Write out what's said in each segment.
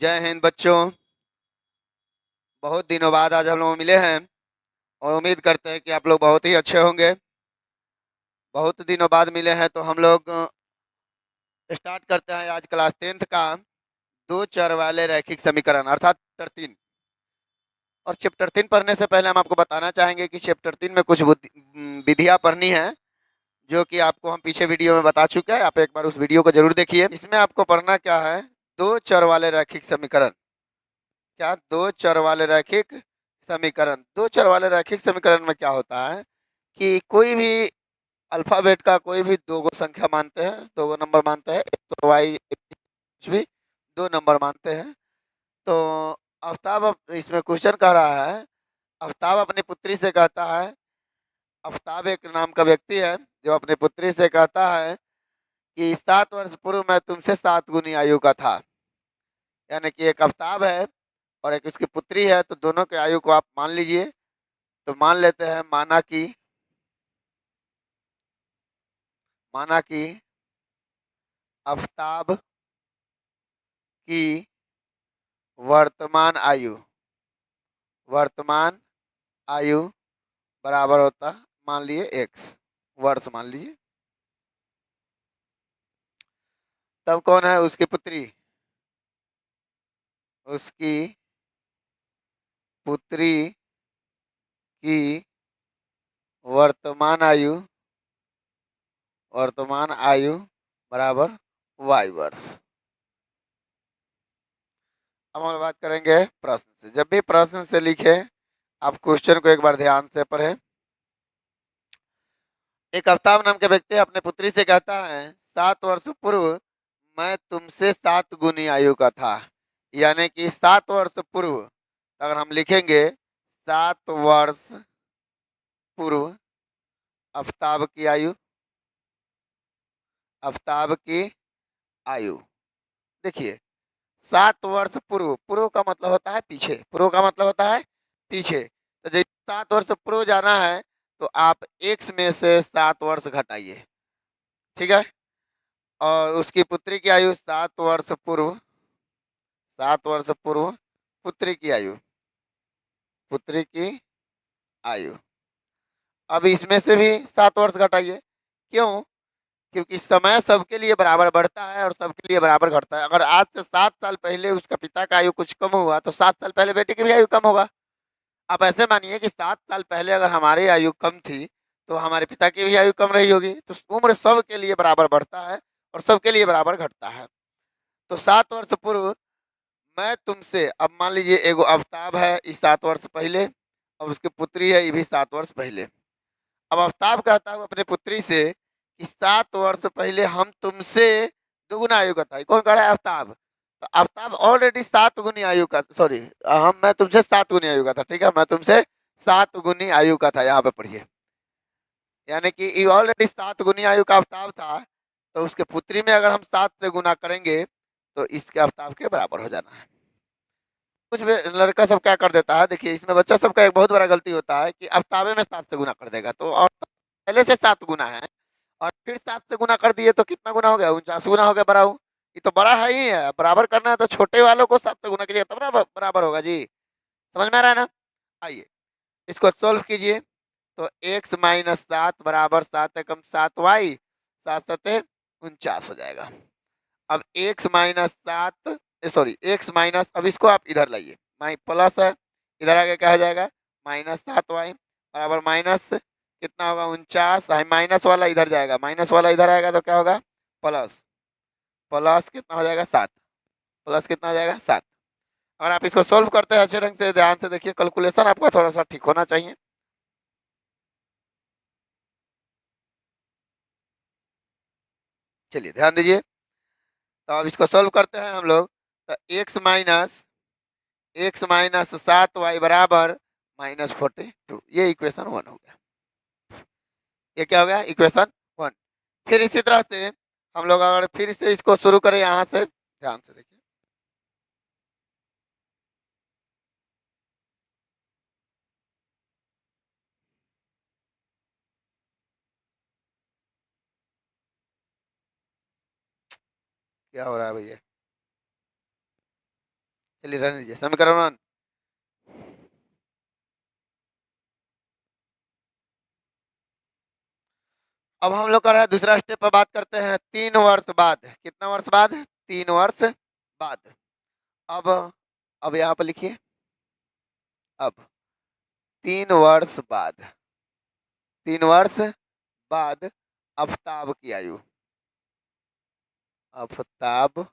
जय हिंद बच्चों। बहुत दिनों बाद आज हम लोग मिले हैं और उम्मीद करते हैं कि आप लोग बहुत ही अच्छे होंगे। बहुत दिनों बाद मिले हैं तो हम लोग स्टार्ट करते हैं आज क्लास 10th का दो चर वाले रैखिक समीकरण अर्थात चैप्टर 3। और चैप्टर 3 पढ़ने से पहले हम आपको बताना चाहेंगे कि चैप्टर 3 में कुछ विधियां पढ़नी है जो कि आपको हम पीछे वीडियो में बता चुके हैं। आप एक बार उस वीडियो को जरूर देखिए। इसमें आपको पढ़ना क्या है, दो चर वाले रैखिक समीकरण। क्या? दो चर वाले रैखिक समीकरण। दो चर वाले रैखिक समीकरण में क्या होता है कि कोई भी अल्फाबेट का कोई भी दो गो संख्या मानते हैं, दो गो नंबर मानते हैं, एक्स और वाई कुछ भी दो नंबर मानते हैं। तो आफ्ताब इसमें क्वेश्चन कह रहा है, आफ्ताब अपनी पुत्री से कहता है, आफ्ताब एक नाम का व्यक्ति है जो अपनी पुत्री से कहता है कि 7 वर्ष पूर्व मैं तुमसे 7 गुनी आयु का था। यानी कि एक आफ्ताब है और एक उसकी पुत्री है, तो दोनों के आयु को आप मान लीजिए। तो मान लेते हैं, माना कि आफ्ताब की वर्तमान आयु वर्तमान आयु बराबर होता, मान लिए एक्स वर्ष मान लीजिए। तब कौन है? उसकी पुत्री। उसकी पुत्री की वर्तमान आयु वर्तमान आयु बराबर वाई वर्ष। अब हम बात करेंगे प्रश्न से। जब भी प्रश्न से लिखे, आप क्वेश्चन को एक बार ध्यान से पढ़ें। एक आफ्ताब नाम के व्यक्ति अपने पुत्री से कहता है, 7 वर्ष पूर्व मैं तुमसे 7 गुनी आयु का था। यानी कि 7 वर्ष पूर्व अगर हम लिखेंगे, 7 वर्ष पूर्व आफ्ताब की आयु, आफ्ताब की आयु। देखिए, 7 वर्ष पूर्व, पूर्व का मतलब होता है पीछे, पूर्व का मतलब होता है पीछे। तो जब 7 वर्ष पूर्व जाना है तो आप एक्स में से 7 वर्ष घटाइए, ठीक है। और उसकी पुत्री की आयु 7 वर्ष पूर्व, 7 वर्ष पूर्व पुत्री की आयु, पुत्री की आयु। अब इसमें से भी 7 वर्ष घटाइए। क्यों? क्योंकि समय सबके लिए बराबर बढ़ता है और सबके लिए बराबर घटता है। अगर आज से 7 साल पहले उसका पिता का आयु कुछ कम हुआ तो 7 साल पहले बेटे की भी आयु कम होगा। आप ऐसे मानिए कि 7 साल पहले अगर हमारी आयु कम थी तो हमारे पिता की भी आयु कम रही होगी। तो उम्र सबके लिए बराबर बढ़ता है और सबके लिए बराबर घटता है। तो 7 वर्ष पूर्व मैं तुमसे, अब मान लीजिए एगो आफ्ताब है इस 7 वर्ष पहले और उसकी पुत्री है ये भी 7 वर्ष पहले। अब आफ्ताब कहता है अपने पुत्री से कि 7 वर्ष पहले हम तुमसे दुगुना आयु का था। कौन कह रहा है? आफ्ताब। तो आफ्ताब ऑलरेडी 7 गुनी आयु का, सॉरी, हम मैं तुमसे 7 गुनी आयु का था, ठीक है, मैं तुमसे 7 गुनी आयु का था। यहाँ पे पढ़िए, यानी कि ये ऑलरेडी 7 गुनी आयु का आफ्ताब था। तो उसके पुत्री में अगर हम 7 से गुना करेंगे तो इसके आफ्ताब के बराबर हो जाना है। कुछ भी लड़का सब क्या कर देता है, देखिए इसमें बच्चा सबका एक बहुत बड़ा गलती होता है कि आफ्ताबे में 7 से गुना कर देगा। तो और पहले से 7 गुना है और फिर 7 से गुना कर दिए तो कितना गुना हो गया? 49 गुना हो गया। बड़ा हो, ये तो बड़ा है ही है। बराबर करना है तो छोटे वालों को 7 से गुना कीजिए तब ना बराबर होगा जी। समझ में आ रहा है ना? आइए इसको सोल्व कीजिए। तो x माइनस 7 बराबर 7 एकम 7 y, 7 सते 49 हो जाएगा। अब x minus 7, sorry x minus, अब इसको आप इधर लाइए, माइ प्लस है, इधर आगे क्या हो जाएगा? -7y बराबर माइनस कितना होगा? 49। माइनस वाला इधर जाएगा, माइनस वाला इधर आएगा तो क्या होगा? प्लस। प्लस कितना हो जाएगा? 7। प्लस कितना हो जाएगा? 7। अगर आप इसको सोल्व करते हैं अच्छे ढंग से, ध्यान से देखिए, कैलकुलेशन आपका थोड़ा सा ठीक होना चाहिए। चलिए ध्यान दीजिए। तो अब इसको सोल्व करते हैं हम लोग। तो x माइनस 7y बराबर -42, ये इक्वेशन 1 हो गया। ये क्या हो गया? इक्वेशन 1। फिर इसी तरह से हम लोग अगर फिर से इसको शुरू करें यहाँ से, ध्यान से देखिए, क्या हो रहा है भैया? चलिए रहने दीजिए। समीकरण 1, अब हम लोग कर रहे हैं दूसरा स्टेप पर बात करते हैं 3 वर्ष बाद। कितना वर्ष बाद? 3 वर्ष बाद। अब अब यहाँ पर लिखिए, अब 3 वर्ष बाद, 3 वर्ष बाद आफ्ताब की आयु, आफ्ताब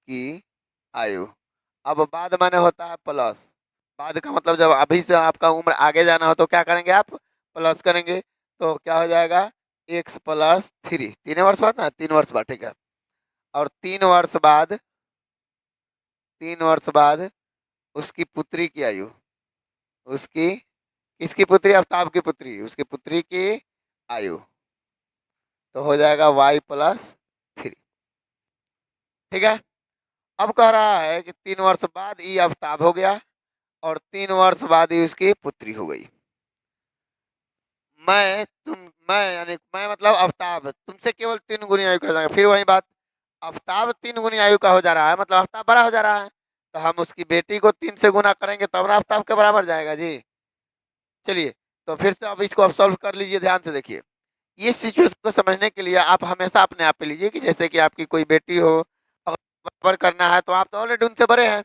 की आयु। अब बाद माने होता है प्लस। बाद का मतलब जब अभी से आपका उम्र आगे जाना हो तो क्या करेंगे आप? प्लस करेंगे। तो क्या हो जाएगा? x+3। 3 वर्ष बाद ना, 3 वर्ष बाद, ठीक है। और 3 वर्ष बाद, 3 वर्ष बाद उसकी पुत्री की आयु, उसकी, किसकी पुत्री? आफ्ताब की पुत्री, उसकी पुत्री की आयु। तो हो जाएगा y+3। ठीक है। अब कह रहा है कि 3 वर्ष बाद ये आफ्ताब हो गया और 3 वर्ष बाद ही उसकी पुत्री हो गई। मैं यानी मैं मतलब आफ्ताब तुमसे केवल 3 गुनी आयु का हो जाएगा। फिर वही बात, आफ्ताब 3 गुनी आयु का हो जा रहा है, मतलब आफ्ताब बड़ा हो जा रहा है, तो हम उसकी बेटी को 3 से गुना करेंगे तब ना आफ्ताब के बराबर जाएगा जी। चलिए, तो फिर से अब इसको आप सॉल्व कर लीजिए, ध्यान से देखिए। इस सिचुएशन को समझने के लिए आप हमेशा अपने आप पे लीजिए कि जैसे कि आपकी कोई बेटी हो, अगर बराबर करना है तो आप तो ऑलरेडी उनसे बड़े हैं,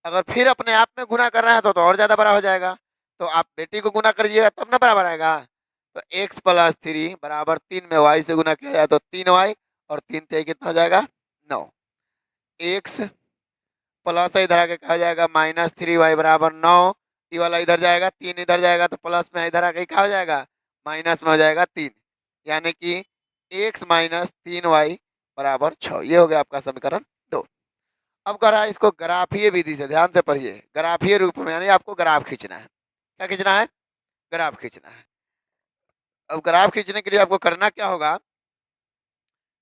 अगर फिर अपने आप में गुना करना है तो और ज़्यादा बड़ा हो जाएगा। तो आप बेटी को गुना करिएगा तब ना बराबर आएगा। तो x+3 बराबर 3 में y से गुना किया जाए तो 3y, और 3 कितना हो जाएगा? 9। x प्लस इधर आके क्या हो जाएगा? -3y बराबर 9। ये वाला इधर जाएगा, 3 इधर जाएगा तो प्लस में इधर आके क्या हो जाएगा? माइनस में हो जाएगा 3। यानी कि x-3y बराबर 6। ये हो गया आपका समीकरण 2। अब कह रहा है इसको ग्राफीय विधि से, ध्यान से पढ़िए, ग्राफीय रूप में, यानी आपको ग्राफ खींचना है। क्या खींचना है? ग्राफ खींचना है। अब ग्राफ खींचने के लिए आपको करना क्या होगा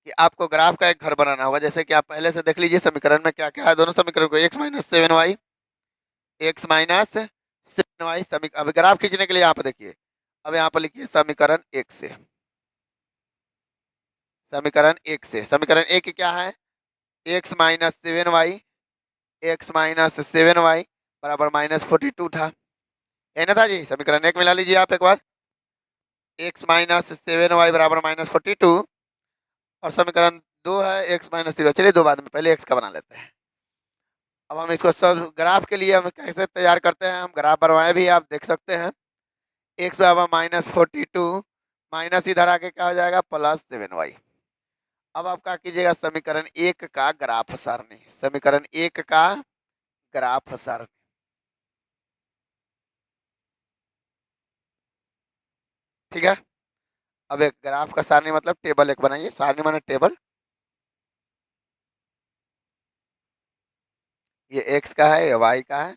कि आपको ग्राफ का एक घर बनाना होगा। जैसे कि आप पहले से देख लीजिए समीकरण में क्या क्या है। दोनों समीकरण को x-7y, x-7y अब ग्राफ खींचने के लिए यहाँ पर देखिए, अब यहाँ पर लिखिए समीकरण 1 से, समीकरण 1 से। समीकरण 1 क्या है? x-7y, x-7y बराबर -42 था, है ना था जी। समीकरण 1 मिला लीजिए आप एक बार, x-7y बराबर -42, और समीकरण 2 है x-0। चलिए दो बाद में, पहले x का बना लेते हैं। अब हम इसको सब ग्राफ के लिए हम कैसे तैयार करते हैं, हम ग्राफ बनवाए भी आप देख सकते हैं। x बराबर -42, माइनस इधर आके क्या हो जाएगा? +7y। अब आप क्या कीजिएगा? समीकरण 1 का ग्राफ सारणी, समीकरण 1 का ग्राफ सारणी। ठीक है। अब एक ग्राफ का सारणी मतलब टेबल एक बनाइए, सारणी माने टेबल। ये x का है, ये y का है।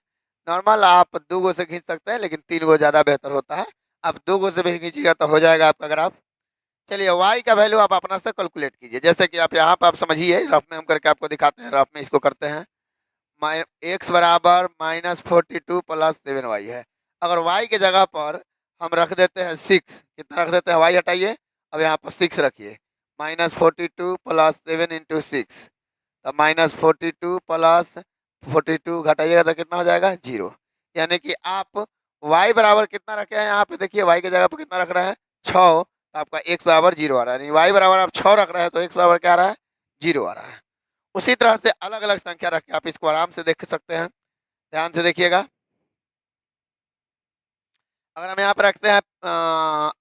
नॉर्मल आप 2 गो से खींच सकते हैं, लेकिन 3 गो ज़्यादा बेहतर होता है। आप 2 गो से भी खींचिएगा तो हो जाएगा आपका ग्राफ। चलिए y का वैल्यू आप अपना से कैलकुलेट कीजिए। जैसे कि आप यहाँ पर आप समझिए, रफ में हम करके आपको दिखाते हैं, रफ में इसको करते हैं। x बराबर -42 + 7y है। अगर y के जगह पर हम रख देते हैं 6, कितना रख देते हैं? y हटाइए, अब यहाँ पर 6 रखिए। -42 + 7 × 6, तो -42 + 42 घटाइएगा तो कितना हो जाएगा? 0। यानी कि आप y बराबर कितना रखे हैं? यहाँ पे देखिए y की जगह पर कितना रख रहे हैं? 6। तो आपका x बराबर 0 आ रहा है, यानी y बराबर आप 6 रख रहे हैं तो x बराबर क्या आ रहा है? 0 आ रहा है। उसी तरह से अलग अलग संख्या रख के आप इसको आराम से देख सकते हैं। ध्यान से देखिएगा, अगर हम यहाँ पर रखते हैं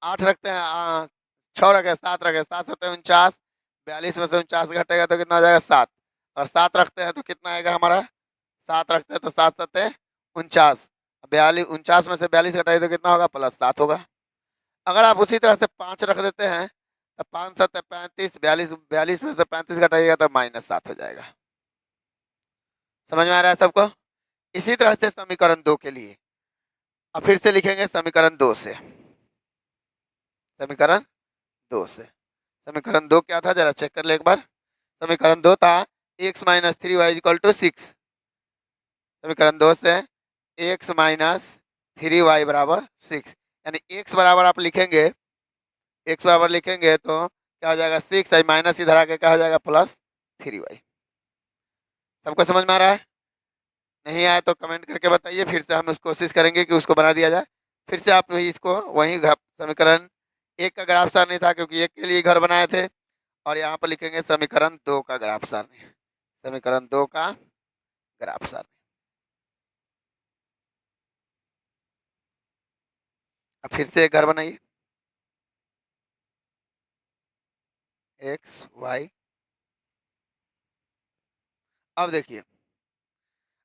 8 रखते हैं, 6 रखे, 7 रखे, 7 7 49, 42 में से 49 घटेगा तो कितना हो जाएगा? 7। और 7 रखते हैं तो कितना आएगा हमारा? 7 रखते हैं तो 7 7 49, 42, 49 में से 42 घटाइए तो कितना होगा? +7 होगा। अगर आप उसी तरह से 5 रख देते हैं तो 5 7 35, 42, 42 में से 35 घटाइएगा तो -7 हो जाएगा। समझ में आ रहा है सबको? इसी तरह से समीकरण 2 के लिए अब फिर से लिखेंगे समीकरण 2 से, समीकरण 2 से। समीकरण 2 क्या था जरा चेक कर ले एक बार। समीकरण 2 था x-3y = 6। समीकरण 2 से x-3y बराबर 6, यानी x बराबर आप लिखेंगे, x बराबर लिखेंगे तो क्या हो जाएगा? 6 माइनस इधर आके क्या हो जाएगा? +3y। सबको समझ में आ रहा है? नहीं आया तो कमेंट करके बताइए, फिर से हम उस कोशिश करेंगे कि उसको बना दिया जाए। फिर से आप इसको वहीं समीकरण एक का ग्राफ सारणी था, क्योंकि एक के लिए घर बनाए थे, और यहाँ पर लिखेंगे समीकरण 2 का ग्राफ सारणी, समीकरण 2 का ग्राफ सारणी। अब फिर से एक घर बनाइए, एक्स वाई। अब देखिए,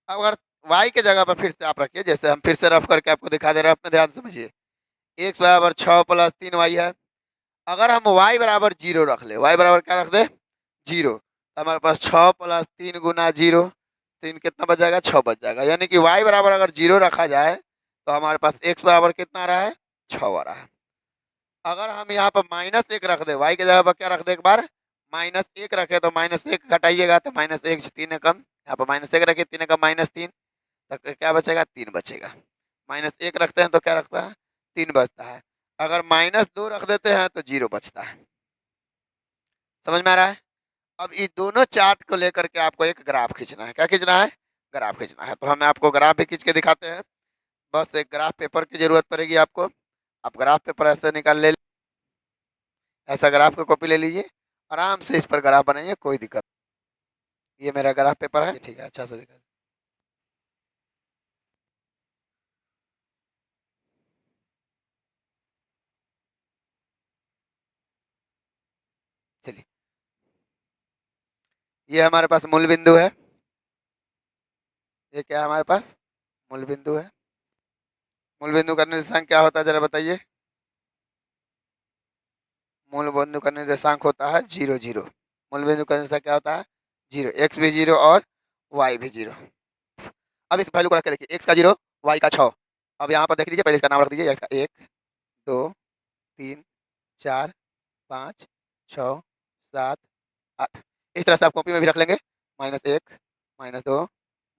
अब अगर वाई के जगह पर फिर से आप रखिए, जैसे हम फिर से रफ करके आपको दिखा दे रहे हैं, अपने ध्यान से समझिए। एक्स बराबर 6 प्लस 3 वाई है। अगर हम y बराबर 0 रख ले, y बराबर क्या रख दे, 0, तो हमारे पास 6 प्लस 3 गुना 0, 3 कितना बच जाएगा, 6 बच जाएगा। यानी कि y बराबर अगर 0 रखा जाए तो हमारे पास x बराबर कितना आ रहा है, 6 आ रहा है। अगर हम यहाँ पर माइनस 1 रख दे, y के जगह पर क्या रख दे, एक बार माइनस 1 रखे, तो माइनस 1 घटाइएगा तो माइनस 1 3 कम, यहाँ पर माइनस 1 रखे, 3 कम माइनस 3, तो क्या बचेगा, 3 बचेगा। माइनस 1 रखते हैं तो क्या रखता है, 3 बचता है। अगर माइनस 2 रख देते हैं तो 0 बचता है। समझ में आ रहा है। अब ये दोनों चार्ट को लेकर के आपको एक ग्राफ खींचना है। क्या खींचना है, ग्राफ खींचना है। तो हम आपको ग्राफ भी खींच के दिखाते हैं। बस एक ग्राफ पेपर की जरूरत पड़ेगी आपको। आप ग्राफ पेपर ऐसे निकाल ले, ऐसा ग्राफ का कॉपी ले लीजिए, आराम से इस पर ग्राफ बनाइए, कोई दिक्कत। ये मेरा ग्राफ पेपर है, ठीक है, अच्छा से दिखा। चलिए, ये हमारे पास मूल बिंदु है। ये क्या है हमारे पास, मूल बिंदु है। मूल बिंदु का निर्देशांक क्या होता है, जरा बताइए। मूल बिंदु का निर्देशांक होता है 0 0। मूल बिंदु का निर्देशांक क्या होता है, 0। एक्स भी 0 और वाई भी 0। अब इस वैल्यू को रख के देखिए, एक्स का 0, वाई का 6। अब यहाँ पर देख लीजिए, पहले इसका नाम रख दीजिए, एक्स का 1 2 3 4 5 6 7 8। इस तरह से आप कॉपी में भी रख लेंगे, -1 -2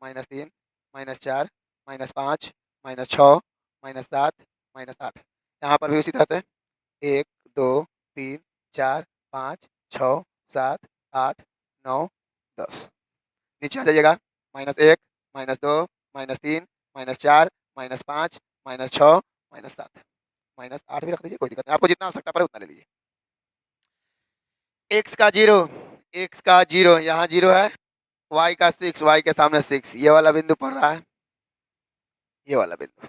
-3 -4 -5 -6 -7 -8। यहाँ पर भी उसी तरह से 1 2 3 4 5 6 7 8 9 10। नीचे आ जाइएगा, -1 -2 -3 -4 -5 -6 -7 -8 भी रख दीजिए, कोई दिक्कत नहीं, आपको जितना आवश्यकता पड़े उतना ले लीजिए। एक्स का 0, एक्स का 0 यहाँ 0 है, वाई का 6, वाई के सामने 6, ये वाला बिंदु पड़ रहा है, ये वाला बिंदु।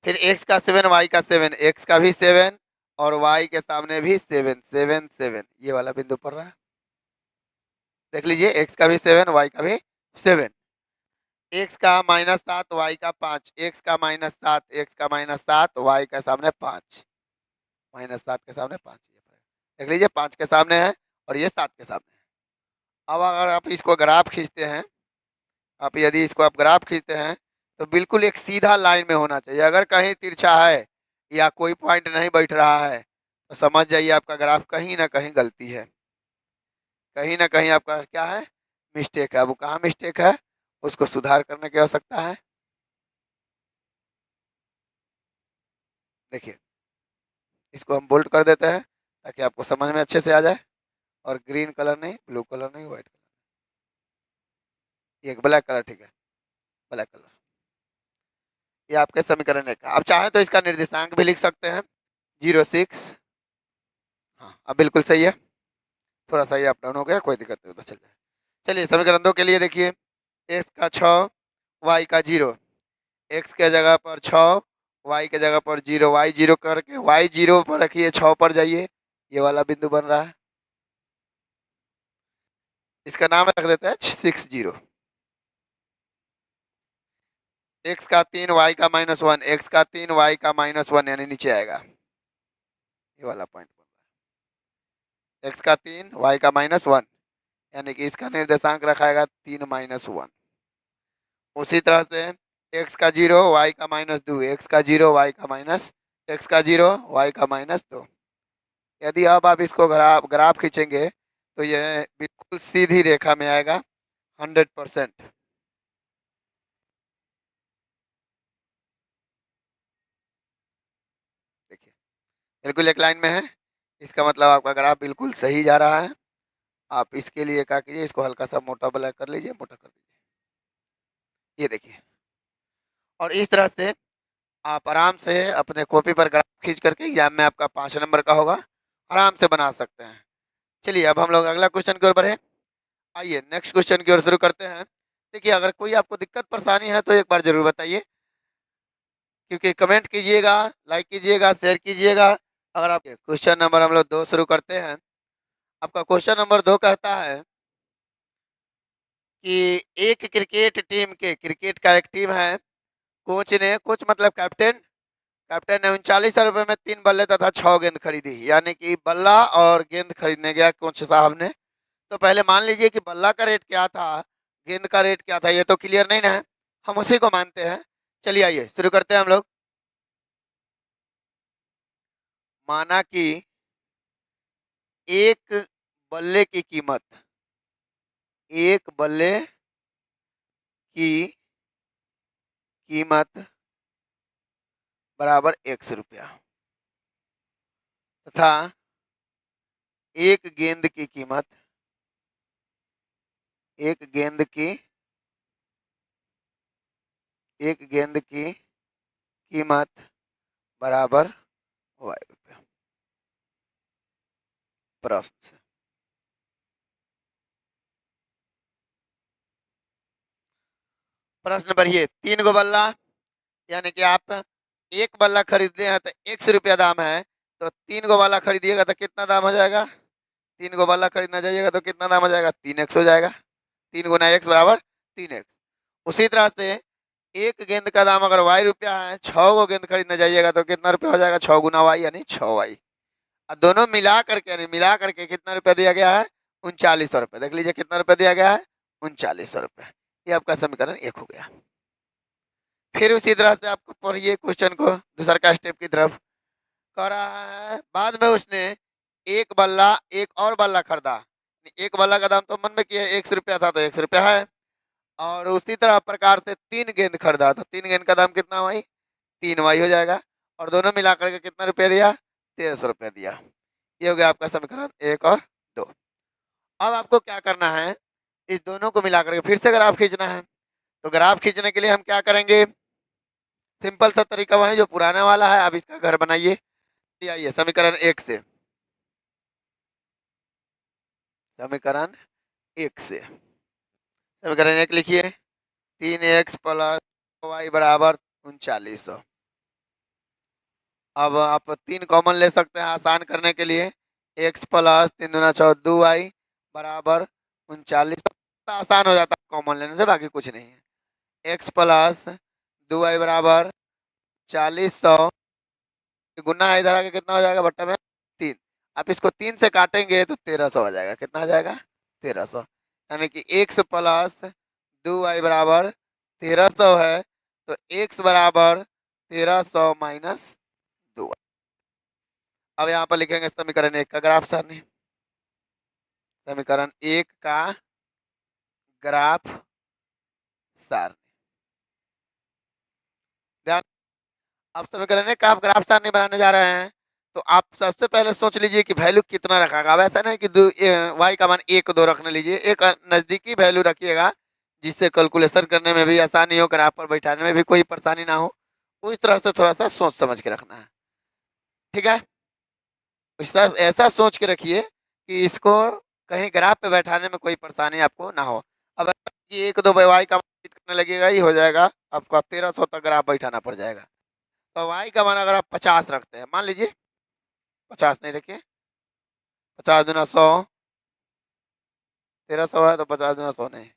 फिर एक्स का 7, वाई का 7, एक्स का भी 7 और वाई के सामने भी 7 7 7, ये वाला बिंदु पड़ रहा है। देख लीजिए, एक्स का भी 7, वाई का भी 7। एक्स का -7, वाई का 5, एक्स का -7, एक्स का -7, वाई के सामने 5, -7 के सामने 5, देख लीजिए 5 के सामने है और ये 7 के सामने है। अब अगर आप इसको ग्राफ खींचते हैं, आप यदि इसको आप ग्राफ खींचते हैं तो बिल्कुल एक सीधा लाइन में होना चाहिए। अगर कहीं तिरछा है या कोई पॉइंट नहीं बैठ रहा है तो समझ जाइए आपका ग्राफ कहीं ना कहीं गलती है, कहीं ना कहीं आपका क्या है, मिस्टेक है। अब वो कहाँ मिस्टेक है, उसको सुधार करने की आवश्यकता है। देखिए, इसको हम बोल्ड कर देते हैं ताकि आपको समझ में अच्छे से आ जाए। और ग्रीन कलर नहीं, ब्लू कलर नहीं, व्हाइट कलर, एक ब्लैक कलर, ठीक है, ब्लैक कलर। ये आपके समीकरण एक। अब चाहे तो इसका निर्देशांक भी लिख सकते हैं, 0 6। हाँ, अब बिल्कुल सही है, थोड़ा सा ये अप डाउन हो गया, कोई दिक्कत नहीं, उधर चल जाए। चलिए समीकरण 2 के लिए देखिए, एक्स का 6, वाई का 0, एक्स के जगह पर 6, वाई के जगह पर 0, वाई 0 करके वाई 0 पर रखिए, 6 पर जाइए, ये वाला बिंदु बन रहा है। इसका नाम रख देते हैं 6 0। एक्स का 3, वाई का -1, एक्स का 3, वाई का -1, यानी नीचे आएगा, ये वाला पॉइंट बन रहा है। एक्स का 3, वाई का -1, यानी कि इसका निर्देशांक रखाएगा 3 -1। उसी तरह से एक्स का 0, वाई का -2, एक्स का 0, वाई का माइनस, एक्स का 0, वाई का -2। यदि अब आप इसको ग्राफ ग्राफ खींचेंगे तो यह बिल्कुल सीधी रेखा में आएगा, 100%। देखिए, बिल्कुल एक लाइन में है, इसका मतलब आपका ग्राफ बिल्कुल सही जा रहा है। आप इसके लिए क्या कीजिए, इसको हल्का सा मोटा ब्लैक कर लीजिए, मोटा कर लीजिए। ये देखिए। और इस तरह से आप आराम से अपने कॉपी पर ग्राफ खींच करके एग्जाम में आपका 5 नंबर का होगा, आराम से बना सकते हैं। चलिए अब हम लोग अगला क्वेश्चन की ओर बढ़े। आइए नेक्स्ट क्वेश्चन की ओर शुरू करते हैं। देखिए अगर कोई आपको दिक्कत परेशानी है तो एक बार जरूर बताइए, क्योंकि कमेंट कीजिएगा, लाइक कीजिएगा, शेयर कीजिएगा। अगर आप क्वेश्चन नंबर हम लोग 2 शुरू करते हैं। आपका क्वेश्चन नंबर 2 कहता है कि एक क्रिकेट का एक टीम है। कोच मतलब कैप्टन, कैप्टन ने 39 रुपए में 3 बल्ले तथा 6 गेंद खरीदी। यानी कि बल्ला और गेंद खरीदने गया कोच साहब ने। तो पहले मान लीजिए कि बल्ला का रेट क्या था, गेंद का रेट क्या था, ये तो क्लियर नहीं ना है, हम उसी को मानते हैं। चलिए आइए शुरू करते हैं हम लोग। माना कि एक बल्ले की कीमत, एक बल्ले की कीमत बराबर 100 रुपया तथा एक गेंद की कीमत, एक गेंद की एक गेंद की कीमत बराबर ₹y। प्रश्न से प्रश्न बढ़िए। 3 गो बल्ला, यानी कि आप एक बल्ला खरीदते हैं तो 100 रुपया दाम है, तो 3 गो बल्ला खरीदिएगा तो कितना दाम हो जाएगा? 3 गो बल्ला खरीदना जाइएगा तो कितना दाम हो जाएगा? 3x हो जाएगा। 3 गुना x बराबर 3x। उसी तरह से एक गेंद का दाम अगर ₹y है, 6 गो गेंद खरीदने जाइएगा तो कितना रुपया हो जाएगा? 6 गुना y यानी 6y। और दोनों मिला करके यानी मिला करके कितना रुपया दिया गया है? 3900 रुपये। देख लीजिए कितना रुपया दिया गया है? 3900 रुपये। ये आपका समीकरण 1 हो गया। फिर उसी तरह से आपको पढ़िए क्वेश्चन को दूसरा का स्टेप की तरफ। कह रहा है बाद में उसने एक और बल्ला खरीदा। एक बल्ला का दाम तो मन में किया 100 रुपया था तो 100 रुपया है। और उसी तरह प्रकार से 3 गेंद खरीदा तो 3 गेंद का दाम कितना हुआ? 3y हो जाएगा। और दोनों मिलाकर के कितना रुपया दिया? 1300 रुपया दिया। ये हो गया आपका समीकरण 1 और 2। अब आपको क्या करना है? इस दोनों को मिलाकर के फिर से ग्राफ खींचना है। तो ग्राफ खींचने के लिए हम क्या करेंगे? सिंपल सा तरीका वही जो पुराना वाला है, आप इसका घर बनाइए। आइए समीकरण 1 से, समीकरण 1 से समीकरण 1 लिखिए। 3x प्लस y बराबर 3900। अब आप 3 कॉमन ले सकते हैं आसान करने के लिए। x प्लस 3 दूना 14 y बराबर 3900। आसान हो जाता है कॉमन लेने से, बाकी कुछ नहीं है। x प्लस 2y बराबर 4000 गुना है, इधर आके कितना हो जाएगा? बट्टा में 3। आप इसको 3 से काटेंगे तो 1300 आ जाएगा। कितना आ जाएगा? 1300। यानी कि x प्लस 2y बराबर 1300 है, तो x बराबर 1300 माइनस 2। अब यहाँ पर लिखेंगे समीकरण 1 का ग्राफ सारणी। समीकरण 1 का ग्राफ सारणी। ध्यान, अब समीकरण 1 का आप ग्राफ सारणी बनाने जा रहे हैं तो आप सबसे पहले सोच लीजिए कि वैल्यू कितना रखा। अब ऐसा नहीं कि y का मान 1 2 रखने लीजिए, एक नजदीकी वैल्यू रखिएगा जिससे कैलकुलेशन करने में भी आसानी हो, ग्राफ पर बैठाने में भी कोई परेशानी ना हो। उस तरह से थोड़ा सा सोच समझ के रखना है, ठीक है? ऐसा सोच के रखिए कि इसको कहीं ग्राफ पे बैठाने में कोई परेशानी आपको ना हो। अब कि 1 2 y का मान करने लगेगा, ही हो जाएगा आपका 1300 तक ग्राफ बैठाना पड़ जाएगा। तो y का मान अगर आप 50 रखते हैं, मान लीजिए 50 नहीं रखिए, 50 दूना 100, 1300 है तो 50 दूना 100 नहीं।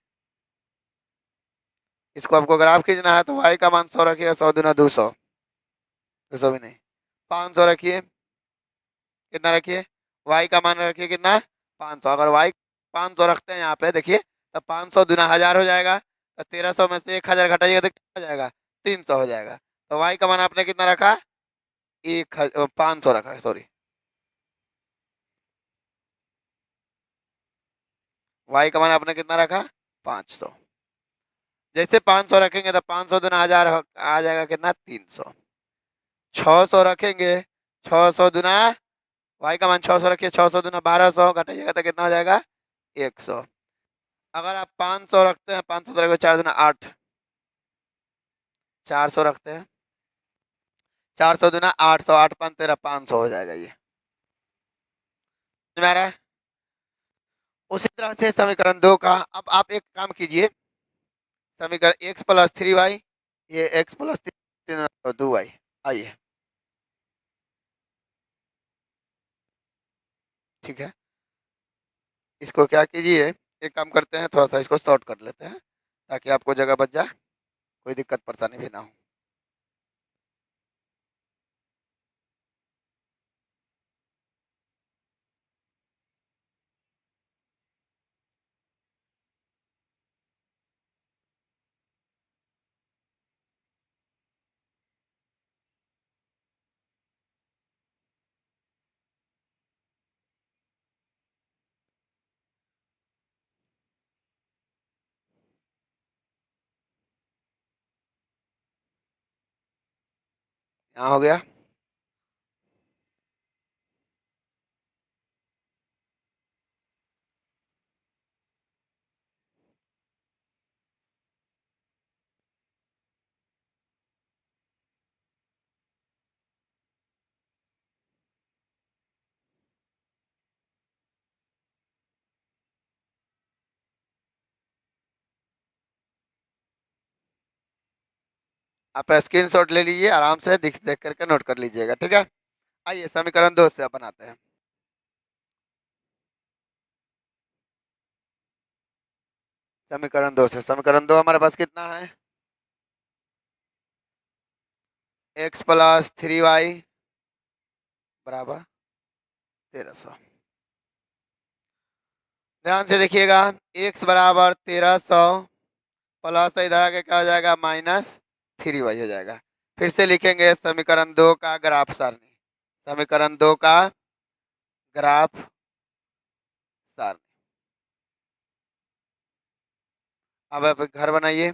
इसको आपको ग्राफ खींचना है तो y का मान 100 रखिए, 100 दूना 200, 200 भी नहीं, 500 रखिए। कितना रखिए? y का मान रखिए कितना? 500। अगर y 500 रखते हैं यहाँ पे देखिए, तो 500 दूना 1000 हो जाएगा। तो 1300 में से 1000 घटाइएगा तो कितना हो जाएगा? 300 हो जाएगा। तो y का मान आपने कितना रखा? 500 रखा है, सॉरी, y का मान आपने कितना रखा? 500। जैसे 500 रखेंगे तो 500 दूना 1000 आ जाएगा कितना? 300। 600 रखेंगे, 600 दूना y का मान 600 रखिए, 600 दूना 1200 घटाइएगा तो कितना हो जाएगा? 100। अगर आप 500 रखते हैं, 500 रखो 4 दूना 8, 400 रखते हैं, 400 दूना 800, 8 5 13, 500 हो जाएगा ये। समझ में आ रहा है? उसी तरह से समीकरण 2 का अब आप एक काम कीजिए, समीकरण x प्लस 3y, ये x प्लस 2y, आइए ठीक है। इसको क्या कीजिए, एक काम करते हैं, थोड़ा सा इसको शॉर्ट कर लेते हैं ताकि आपको जगह बच जाए, कोई दिक्कत परेशानी भी ना हो। यहाँ हो गया। आप स्क्रीनशॉट ले लीजिए, आराम से देख देख करके नोट कर लीजिएगा, ठीक है। आइए समीकरण 2 से बनाते हैं। समीकरण 2 हमारे पास कितना है, x प्लस 3y बराबर 1300। ध्यान से देखिएगा, x बराबर 1300 प्लस इधर आके क्या हो जाएगा, -3y हो जाएगा। फिर से लिखेंगे समीकरण 2 का ग्राफ सारणी, समीकरण 2 का ग्राफ सारणी। अब आप एक घर बनाइए।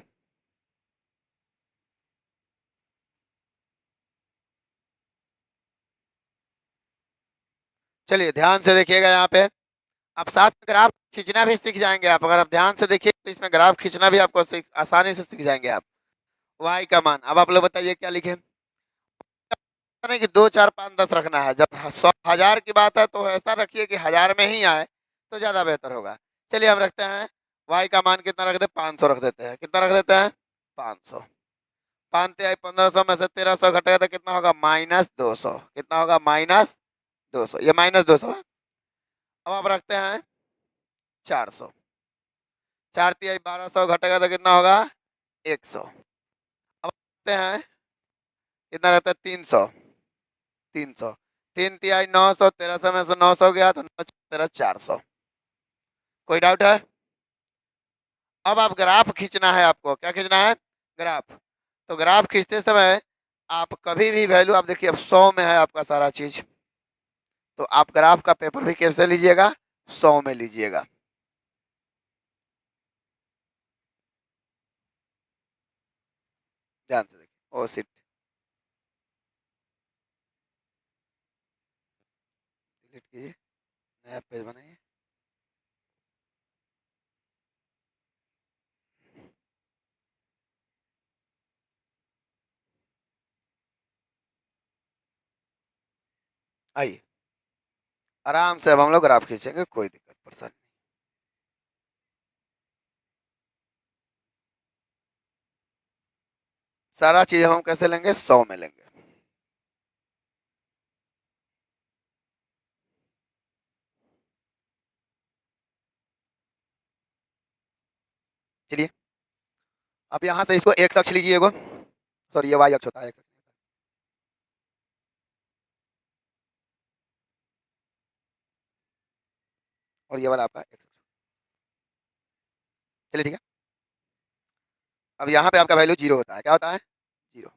चलिए ध्यान से देखिएगा, यहाँ पे आप साथ में ग्राफ खींचना भी सीख जाएंगे। आप अगर आप ध्यान से देखिए तो इसमें ग्राफ खींचना भी आपको आसानी से सीख जाएंगे आप। y का मान, अब आप लोग बताइए क्या लिखे, नहीं कि 2 4 5 10 रखना है, जब 100 1000 की बात है तो ऐसा रखिए कि 1000 में ही आए तो ज्यादा बेहतर होगा। चलिए हम रखते हैं y का मान कितना रख दे, 500 रख देते हैं। कितना रख देते हैं, 500। 5 तिहाई 1500 में से 1300 घटेगा तो कितना होगा, -200। कितना होगा, -200, ये -200 है। अब आप रखते हैं 400, 4 तिहाई 1200 घटेगा तो कितना होगा, 100। अब रखते हैं कितना रहता है, 300, 300, 3 तिहाई 900, 1300 में से 900 गया तो 9 13 400। कोई डाउट है? अब आप ग्राफ खींचना है, आपको क्या खींचना है, ग्राफ। तो ग्राफ खींचते समय आप कभी भी वैल्यू, आप देखिए अब 100 में है आपका सारा चीज, तो आप ग्राफ का पेपर भी कैसे लीजिएगा, 100 में लीजिएगा। ध्यान से देखिए, ओ सिट, डिलीट कीजिए, नया पेज बनाइए। आइए आराम से अब हम लोग ग्राफ खींचेंगे, कोई दिक्कत परेशानी नहीं। सारा चीज हम कैसे लेंगे, 100 में लेंगे। चलिए अब यहाँ से इसको x अक्ष लीजिए, एगो सॉरी ये y अक्ष होता है, x अक्ष। और ये वाला आपका x अक्ष। चलिए ठीक है। अब यहाँ पे आपका वैल्यू 0 होता है, क्या होता है, 0।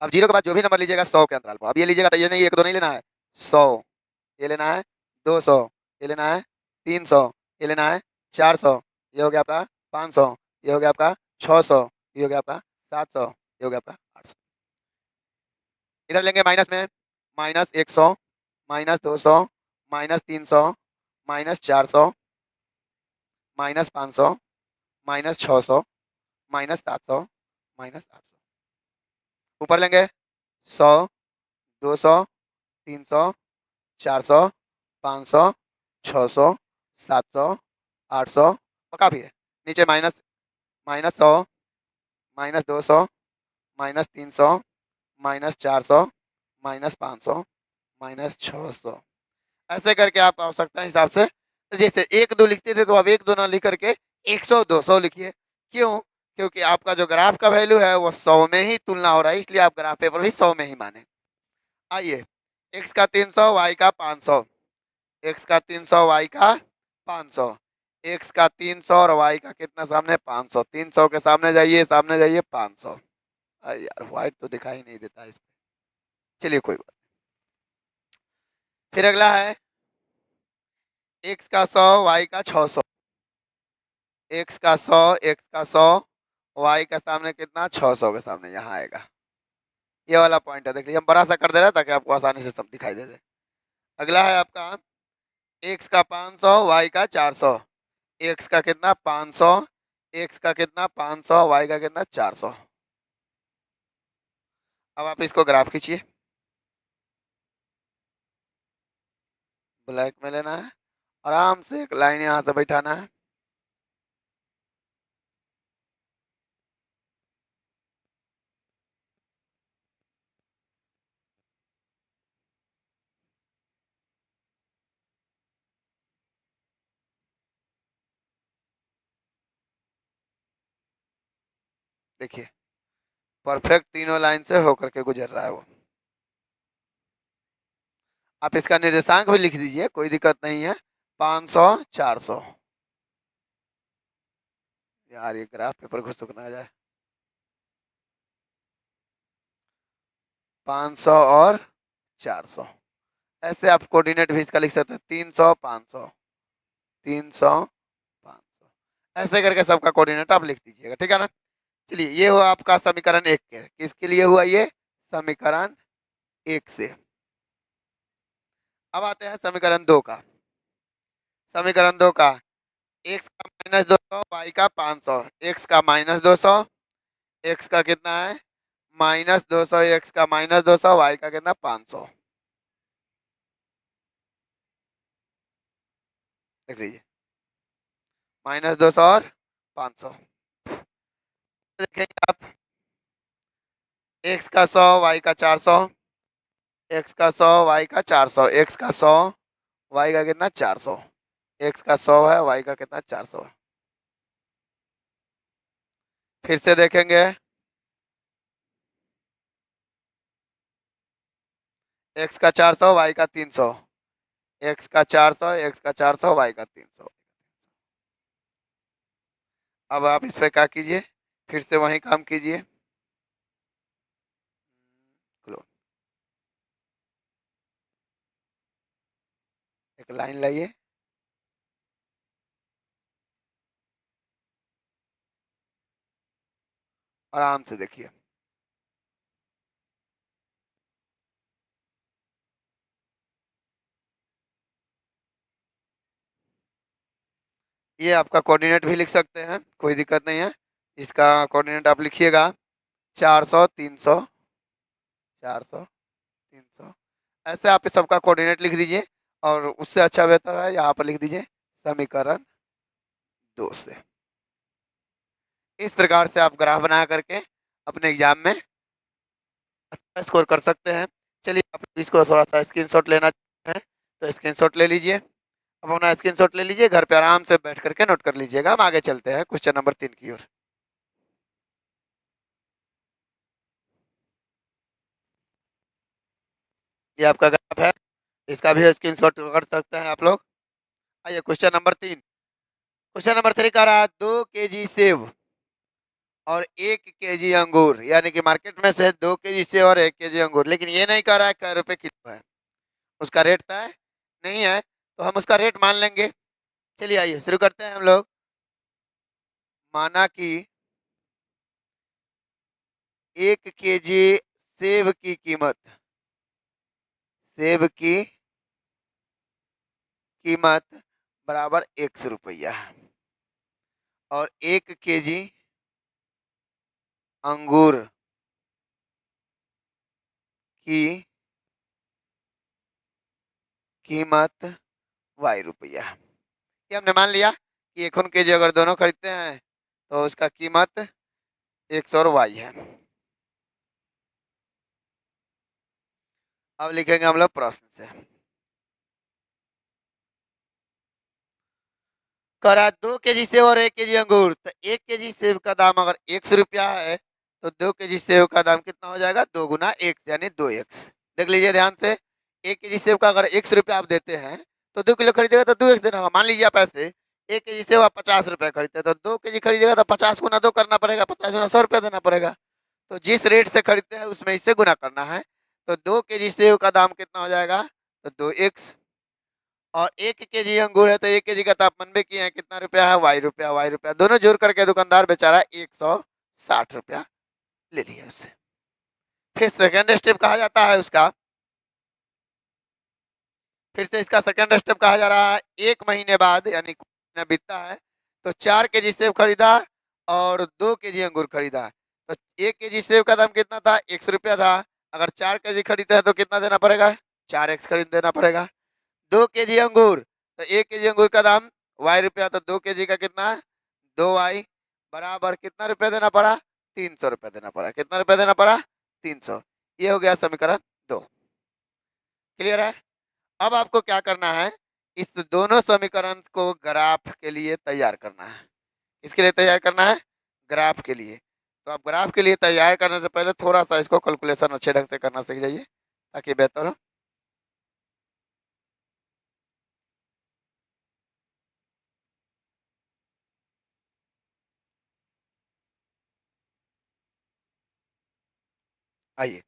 अब 0 के बाद जो भी नंबर लीजिएगा 100 के अंतराल पर। अब ये लीजिएगा तो ये नहीं, 1 2 नहीं लेना है, 100 ये लेना है, 200 ये लेना है, 300 ये लेना है, 400 ये हो गया आपका, 500 ये हो गया आपका, 600 ये हो गया आपका, 700 ये हो गया आपका, 800। इधर लेंगे माइनस में, -100, -200, -300, -400, -500, -600, -700 -800। ऊपर लेंगे 100, 200, 300, 400, 500, 600, 700, 800 और काफ़ी है। नीचे -100, -200, -300, -400, -500, -600। ऐसे करके आप आवश्यकता हिसाब से, तो जैसे 1 2 लिखते थे तो अब 1 2 ना लिख करके 100 200 लिखिए। क्यों? क्योंकि आपका जो ग्राफ का वैल्यू है वो 100 में ही तुलना हो रहा है, इसलिए आप ग्राफ पेपर भी 100 में ही माने। आइए, x का 300, y का 500, x का 300, y का 500, x का 300 और y का कितना सामने 500। 300 के सामने जाइए 500। अरे यार व्हाइट तो दिखाई नहीं देता है इसमें। चलिए कोई बात। फिर अगला है x का 100, y का 600, x का 100, y का सामने कितना 600 के सामने यहाँ आएगा। ये वाला पॉइंट है, देख लीजिए हम बड़ा सा कर दे रहे हैं ताकि आपको आसानी से सब दिखाई दे दे। अगला है आपका x का 500, y का 400, x का कितना 500, x का कितना 500, y का कितना 400। अब आप इसको ग्राफ खींचिए, ब्लैक में लेना है, आराम से एक लाइन यहाँ से बैठाना है। देखिए परफेक्ट तीनों लाइन से होकर के गुजर रहा है वो। आप इसका निर्देशांक भी लिख दीजिए, कोई दिक्कत नहीं है। 500 400। यार ये ग्राफ पेपर घुसुक ना जाए। 500 और 400। ऐसे आप कोऑर्डिनेट भी इसका लिख सकते हैं। 300 500, 300 500। ऐसे करके सबका कोऑर्डिनेट आप लिख दीजिएगा, ठीक है ना। चलिए ये हुआ आपका समीकरण 1 के। किसके लिए हुआ ये? समीकरण 1 से। अब आते हैं समीकरण 2 का। समीकरण 2 का x का -200, y का 500, x का -200, x का कितना है -200, x का -200, y का कितना 500। देख लीजिए -200 और 500। देखेंगे आप x का 100, y का 400, x का 100, y का 400, x का 100, y का कितना 400, x का 100 है, y का कितना 400 है। फिर से देखेंगे x का 400, y का 300, x का 400, x का 400, y का 300। अब आप इस पे क्या कीजिए, फिर से वही काम कीजिए। एक लाइन लाइए, आराम से देखिए। ये आपका कोऑर्डिनेट भी लिख सकते हैं, कोई दिक्कत नहीं है। इसका कोऑर्डिनेट आप लिखिएगा 400 300, 400 300। ऐसे आप इस सबका कोऑर्डिनेट लिख दीजिए, और उससे अच्छा बेहतर है यहाँ पर लिख दीजिए समीकरण 2 से। इस प्रकार से आप ग्राफ बना करके अपने एग्जाम में अच्छा स्कोर कर सकते हैं। चलिए आप इसको थोड़ा सा स्क्रीनशॉट लेना चाहते हैं तो स्क्रीनशॉट ले लीजिए। अब अपना स्क्रीनशॉट ले लीजिए, घर पे आराम से बैठ करके नोट कर लीजिएगा। हम आगे चलते हैं क्वेश्चन नंबर 3 की ओर। ये आपका ग्राफ है, इसका भी स्क्रीनशॉट कर सकते हैं आप लोग। आइए क्वेश्चन नंबर 3। क्वेश्चन नंबर 3 कह रहा है 2 kg सेब और 1 kg अंगूर, यानी कि मार्केट में से 2 kg सेब और 1 kg अंगूर, लेकिन ये नहीं कह रहा है कै रुपए किलो है, उसका रेट तय नहीं है, तो हम उसका रेट मान लेंगे। चलिए आइए शुरू करते हैं हम लोग। माना कि 1 kg सेब की कीमत, सेब की कीमत बराबर 100 रुपया है, और 1 kg अंगूर की कीमत ₹y। ये हमने मान लिया कि 1 केजी अगर दोनों खरीदते हैं तो उसका कीमत 100 और y है। अब लिखेंगे हम लोग प्रश्न से। करा 2 केजी सेब और 1 केजी अंगूर, तो 1 केजी सेब का दाम अगर 100 रुपया है तो 2 केजी सेब का दाम कितना हो जाएगा? 2 गुना 1 यानी 2x। देख लीजिए ध्यान से, 1 केजी सेब का अगर 100 रुपया आप देते हैं तो 2 किलो खरीदेगा तो 2x देना होगा। मान लीजिए आप ऐसे 1 केजी सेब आप 50 रुपये खरीदते हैं तो 2 केजी खरीदेगा तो 50 गुना 2 करना पड़ेगा, 50 गुना 100 रुपया देना पड़ेगा। तो जिस रेट से खरीदते हैं उसमें इससे गुना करना है। तो 2 केजी सेब का दाम कितना हो जाएगा? तो 2x। और 1 केजी अंगूर है तो 1 केजी का तापमान भी किए हैं, कितना रुपया है? वाई रुपया दोनों जोड़ करके दुकानदार बेचारा 160 रुपया ले लिया उससे। फिर सेकेंड स्टेप कहा जाता है उसका, फिर से इसका सेकेंड स्टेप कहा जा रहा है 1 महीने बाद यानी महीना बीतता है तो 4 केजी सेब खरीदा और 2 केजी अंगूर खरीदा। तो 1 केजी सेब का दाम कितना था? 100 रुपया था। अगर 4 केजी खरीदते हैं तो कितना देना पड़ेगा? 4x खरीद देना पड़ेगा। 2 केजी अंगूर, तो 1 केजी अंगूर का दाम y रुपया, तो 2 केजी का कितना? 2y बराबर कितना रुपया देना पड़ा? 300 रुपया देना पड़ा। कितना रुपया देना पड़ा? 300। ये हो गया समीकरण 2। क्लियर है? अब आपको क्या करना है? इस दोनों समीकरण को ग्राफ के लिए तैयार करना है। इसके लिए तैयार करना है ग्राफ के लिए। तो आप ग्राफ के लिए तैयार करने से पहले थोड़ा सा इसको कैलकुलेशन अच्छे ढंग से करना सीख जाइए ताकि बेहतर हो। आइए,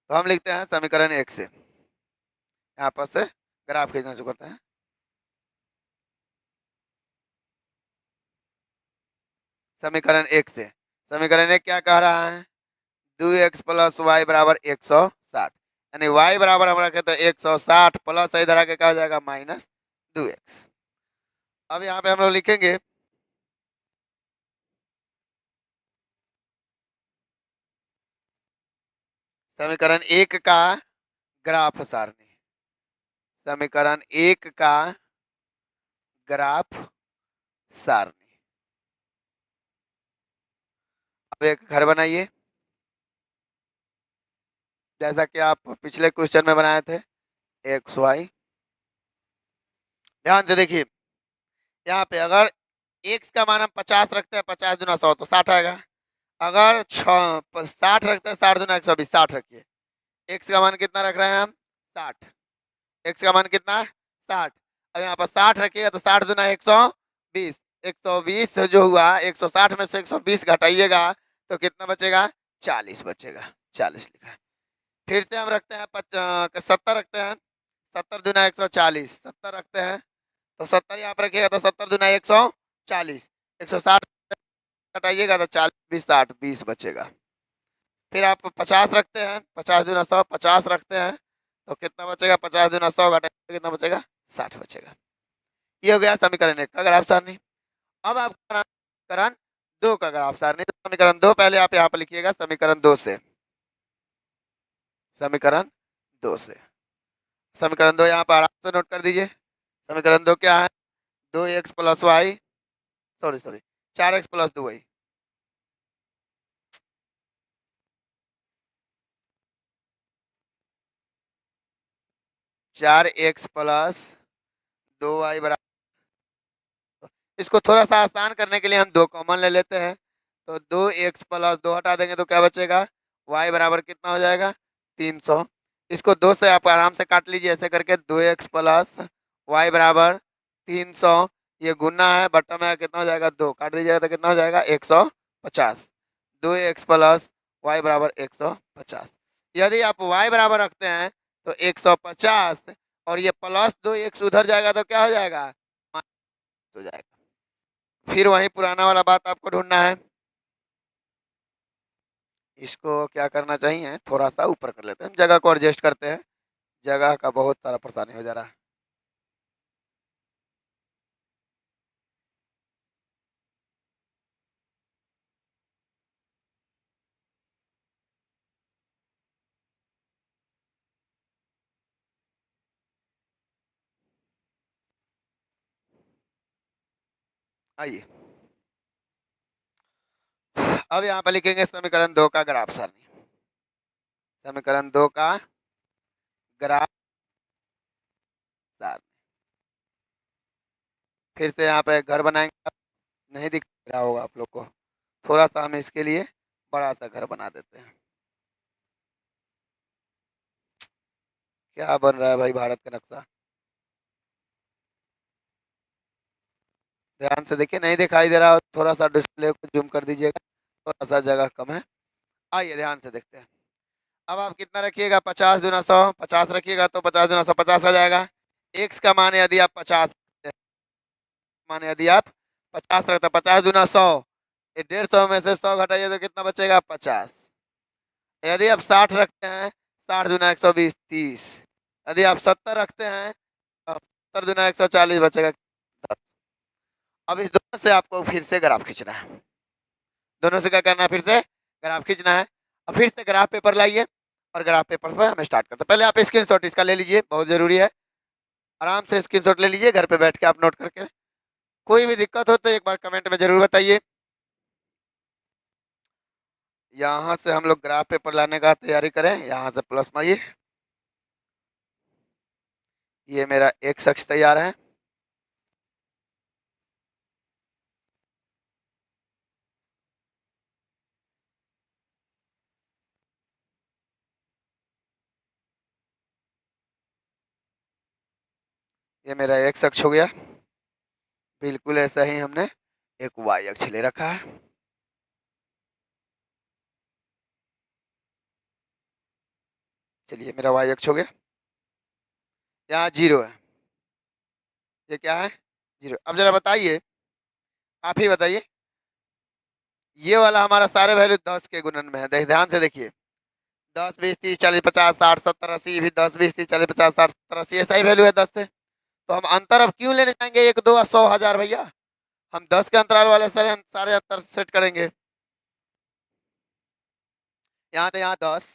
तो हम लिखते हैं समीकरण 1 से, यहाँ पर से ग्राफ खींचना शुरू करते हैं। समीकरण 1 से, समीकरण 1 क्या कह रहा है? 2x प्लस वाई बराबर 160, यानी y बराबर हम रखे तो 160 प्लस इधर आके कहा जाएगा -2x। अब यहाँ पे हम लोग लिखेंगे समीकरण 1 का ग्राफ सारणी। समीकरण 1 का ग्राफ सारणी। अब एक घर बनाइए जैसा कि आप पिछले क्वेश्चन में बनाए थे, एक्स वाई। ध्यान से देखिए, यहाँ पे अगर x का मान हम 50 रखते हैं, 50 गुना 100 तो 60 आएगा। अगर 60 रखते हैं, 60 गुना 120 60 रखिए। x का मान कितना रख रहे हैं हम? 60। x का मान कितना? 60। अब यहाँ पर 60 रखिएगा तो 60 गुना 120, 120 जो हुआ 160 में से 120 घटाइएगा तो कितना बचेगा? 40 बचेगा। 40 लिखा है। फिर से हम रखते हैं 70 रखते हैं, 70 दुना 140, 70 रखते हैं तो 70 यहाँ पर रखिएगा तो 70 दुना 140, 160 घटाइएगा तो 40 20 60 20 बचेगा। फिर आप 50 रखते हैं, 50 दुना 100, 50 रखते हैं तो कितना बचेगा? 50 दुना 100 घटाइएगा कितना बचेगा? 60 बचेगा। ये हो गया समीकरण 1 का ग्राफ सारणी। अब आप समीकरण 2 का ग्राफ सारणी। तो समीकरण 2 पहले आप यहाँ पर लिखिएगा समीकरण 2 से, समीकरण 2 से। समीकरण 2 यहाँ पर आराम से नोट कर दीजिए। समीकरण 2 क्या है? 2x plus Y, sorry 4x plus 2y। 4x plus 2y बराबर, इसको थोड़ा सा आसान करने के लिए हम 2 कॉमन ले लेते हैं। तो 2x प्लस 2 हटा देंगे तो क्या बचेगा? y बराबर कितना हो जाएगा? 300। इसको 2 से आप आराम से काट लीजिए ऐसे करके, 2x प्लस वाई बराबर 300। ये गुना है, बट्टा में कितना हो जाएगा? 2 काट दीजिएगा तो कितना हो जाएगा? 150। 2x प्लस वाई बराबर 150। यदि आप y बराबर रखते हैं तो 150 और ये प्लस 2x उधर जाएगा तो क्या हो जाएगा? हो जाएगा। फिर वही पुराना वाला बात आपको ढूंढना है। इसको क्या करना चाहिए, थोड़ा सा ऊपर कर लेते हैं, जगह को एडजस्ट करते हैं। जगह का बहुत सारा परेशानी हो जा रहा है। आइए अब यहाँ पर लिखेंगे समीकरण 2 का ग्राफ सारणी। समीकरण 2 का ग्राफ सारणी। फिर से यहाँ पे घर बनाएंगे, नहीं दिख रहा होगा आप लोग को, थोड़ा सा हम इसके लिए बड़ा सा घर बना देते हैं। क्या बन रहा है भाई भारत का नक्शा, ध्यान से देखिए, नहीं दिखाई दे रहा हो थोड़ा सा डिस्प्ले को जूम कर दीजिएगा, थोड़ा सा जगह कम है। आइए ध्यान से देखते हैं। अब आप कितना रखिएगा, 50 दूना 100, 50 रखिएगा तो 50 दूना 100 50 आ जाएगा। एक्स का मान यदि आप 50 माने यदि आप 50 रखते 50 दूना 100, ये 150 में से 100 घटाइए तो कितना बचेगा 50। यदि आप 60 रखते हैं, 60 दूना 120 30। यदि आप 70 रखते हैं, 70 दूना 140 बचेगा 10। अब इस दोनों से आपको फिर से ग्राफ खींचना है। दोनों से क्या करना है, फिर से ग्राफ खींचना है। अब फिर से ग्राफ पेपर लाइए और ग्राफ पेपर पर हम स्टार्ट करते हैं। पहले आप स्क्रीनशॉट इसका ले लीजिए, बहुत जरूरी है। आराम से स्क्रीनशॉट ले लीजिए, घर पे बैठ के आप नोट करके। कोई भी दिक्कत हो तो एक बार कमेंट में जरूर बताइए। यहाँ से हम लोग ग्राफ पेपर लाने का तैयारी करें, यहाँ से प्लस मारिए। ये मेरा एक्स अक्ष तैयार है। ये मेरा एक्स अक्ष हो गया। बिल्कुल ऐसा ही हमने एक वाई अक्ष ले रखा है। चलिए मेरा वाई अक्ष हो गया। यहाँ 0 है, ये क्या है 0। अब जरा बताइए, आप ही बताइए, ये वाला हमारा सारे वैल्यू 10 के गुणन में है। ध्यान से देखिए, 10 20 30 40 50 60 70 80, भी 10 20 30 40 50 60 70 80 ऐसा ही वैल्यू है 10 से। तो हम अंतर अब क्यों लेने जाएंगे 1 2 100 1000 भैया, हम 10 के अंतराल वाले सारे सारे अंतर सेट करेंगे। यहाँ तो यहाँ 10,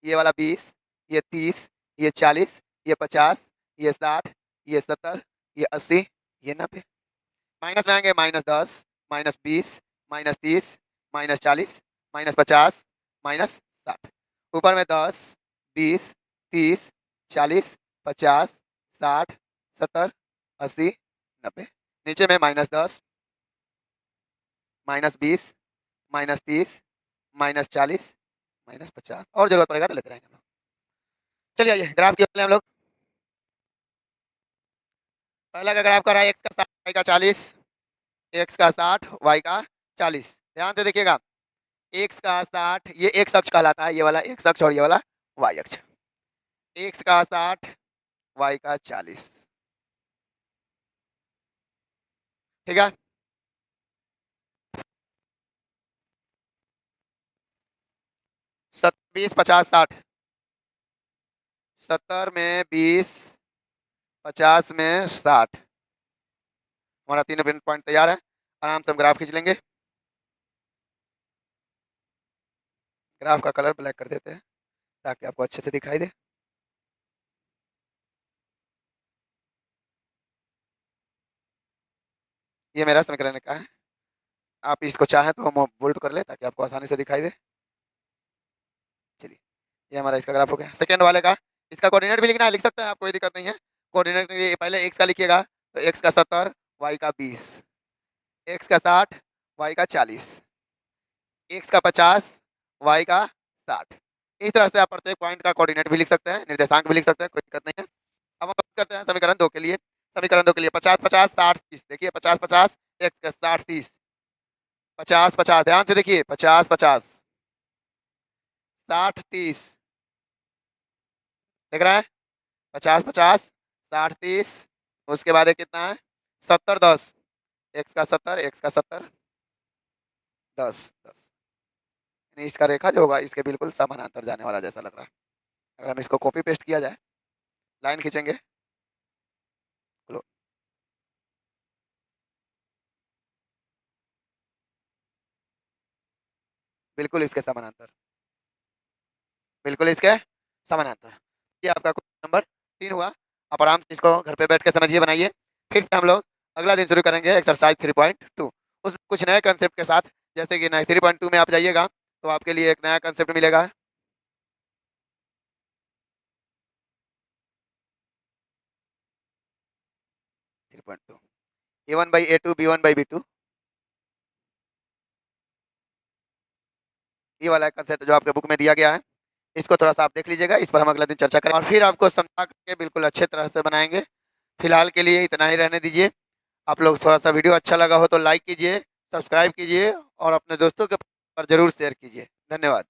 ये वाला 20, ये 30, ये 40, ये 50, ये 60, ये 70, ये 80, ये 90। माइनस में आएंगे, -10, -20, -30, -40, -50, -60। ऊपर में 10 20 30 40 50 60 70 80 90। नीचे में -10, -20, -30, -40, -50, और जरूरत पड़ेगा तो लेते रहेंगे हम लोग। चलिए आइए ग्राफ की हम लोग। पहला का ग्राफ कर रहा है एक्स का 60 वाई का 40, एक्स का 60 वाई का 40। ध्यान से देखिएगा, एक्स का 60 ये एक्स अक्ष कहलाता है, ये वाला एक्स अक्ष और ये वाला वाई अक्ष। एक्स का 60 वाई का 40, ठीक है। 20 50 60, 70 में 20 50 में 60, हमारा तीनों पिन पॉइंट तैयार है। आराम से हम ग्राफ खींच लेंगे। ग्राफ का कलर ब्लैक कर देते हैं ताकि आपको अच्छे से दिखाई दे। ये मेरा समीकरण का है, आप इसको चाहें तो हम बोल्ड कर ले ताकि आपको आसानी से दिखाई दे। चलिए ये हमारा इसका ग्राफ हो गया। सेकेंड वाले का इसका कोऑर्डिनेट भी लिखना है, लिख सकते हैं आप, कोई दिक्कत नहीं है। कोऑर्डिनेट के लिए पहले एक्स का लिखिएगा, तो एक्स का 70 वाई का 20, एक्स का 60 वाई का 40, एक्स का 50 वाई का 60। इस तरह से आप प्रत्येक पॉइंट का कोऑर्डिनेट भी लिख सकते हैं, निर्देशांक भी लिख सकते हैं, कोई दिक्कत नहीं है। अब हम बात करते हैं समीकरण 2 के लिए। समीकरण 2 के लिए 50 50 60 30, देखिए 50 50 एक्स का 60 30, 50 50, ध्यान से देखिए 50 50 60 30, देख रहा है 50 50 60 30। उसके बाद कितना है 70 10, एक्स का 70 एक्स का 70 10 10। इसका रेखा जो होगा इसके बिल्कुल समानांतर जाने वाला जैसा लग रहा है। अगर हम इसको कॉपी पेस्ट किया जाए, लाइन खींचेंगे, बिल्कुल इसके समानांतर, बिल्कुल इसके समानांतर। ये आपका क्वेश्चन नंबर 3 हुआ। आप आराम से इसको घर पे बैठ के समझिए, बनाइए। फिर से हम लोग अगला दिन शुरू करेंगे एक्सरसाइज 3.2, उसमें कुछ नए कंसेप्ट के साथ। जैसे कि 3.2 में आप जाइएगा तो आपके लिए एक नया कंसेप्ट मिलेगा। 3.2, A1/A2 B1/B2, ये वाला कंसेप्ट जो आपके बुक में दिया गया है, इसको थोड़ा सा आप देख लीजिएगा। इस पर हम अगला दिन चर्चा करें और फिर आपको समझा करके बिल्कुल अच्छे तरह से बनाएंगे। फिलहाल के लिए इतना ही रहने दीजिए। आप लोग थोड़ा सा वीडियो अच्छा लगा हो तो लाइक कीजिए, सब्सक्राइब कीजिए और अपने दोस्तों के पर जरूर शेयर कीजिए। धन्यवाद।